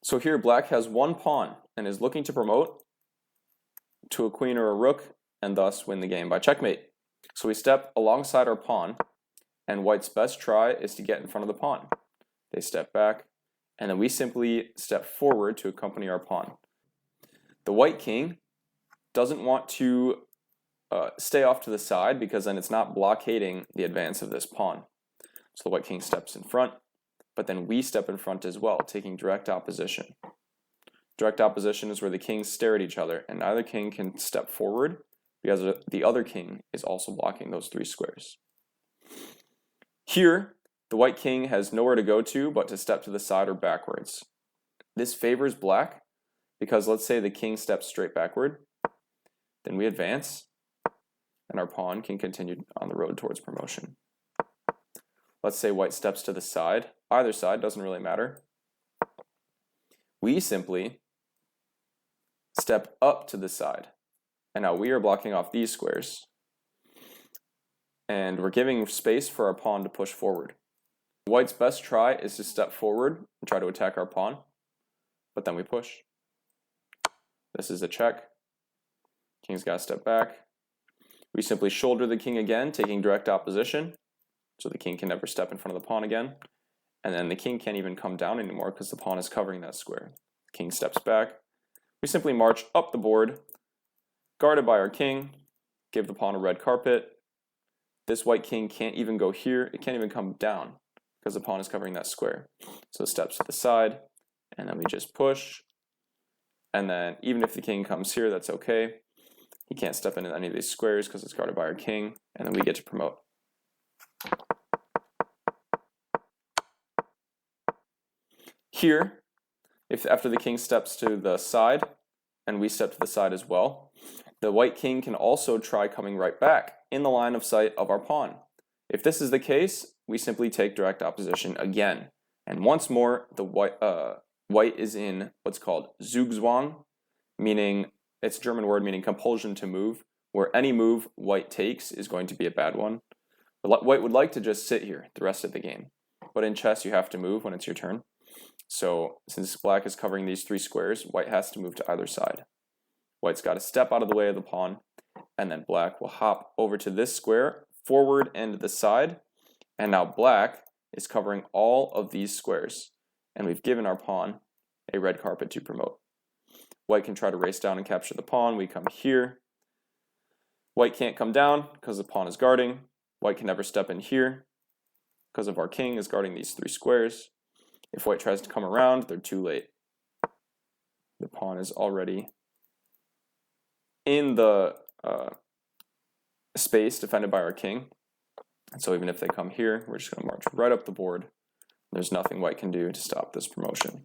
So here black has one pawn and is looking to promote to a queen or a rook and thus win the game by checkmate. So we step alongside our pawn, and white's best try is to get in front of the pawn. They step back, and then we simply step forward to accompany our pawn. The white king doesn't want to stay off to the side because then it's not blockading the advance of this pawn. So the white king steps in front, but then we step in front as well, taking direct opposition. Direct opposition is where the kings stare at each other, and neither king can step forward because the other king is also blocking those three squares. Here, the white king has nowhere to go to but to step to the side or backwards. This favors black because let's say the king steps straight backward, then we advance, and our pawn can continue on the road towards promotion. Let's say white steps to the side. Either side, doesn't really matter. We simply step up to the side. And now we are blocking off these squares. And we're giving space for our pawn to push forward. White's best try is to step forward and try to attack our pawn. But then we push. This is a check. King's got to step back. We simply shoulder the king again, taking direct opposition. So the king can never step in front of the pawn again. And then the king can't even come down anymore because the pawn is covering that square. The king steps back. We simply march up the board, guarded by our king, give the pawn a red carpet. This white king can't even go here. It can't even come down because the pawn is covering that square. So it steps to the side, and then we just push. And then even if the king comes here, that's okay. He can't step into any of these squares because it's guarded by our king, and then we get to promote. Here, if after the king steps to the side, and we step to the side as well, the white king can also try coming right back in the line of sight of our pawn. If this is the case, we simply take direct opposition again. And once more, the white is in what's called Zugzwang, meaning, it's a German word meaning compulsion to move, where any move white takes is going to be a bad one. But white would like to just sit here the rest of the game. But in chess, you have to move when it's your turn. So since black is covering these three squares, white has to move to either side. White's got to step out of the way of the pawn, and then black will hop over to this square, forward and to the side, and now black is covering all of these squares, and we've given our pawn a red carpet to promote. White can try to race down and capture the pawn. We come here. White can't come down because the pawn is guarding. White can never step in here because of our king is guarding these three squares. If white tries to come around, they're too late. The pawn is already in the space defended by our king. And so even if they come here, we're just going to march right up the board. There's nothing white can do to stop this promotion.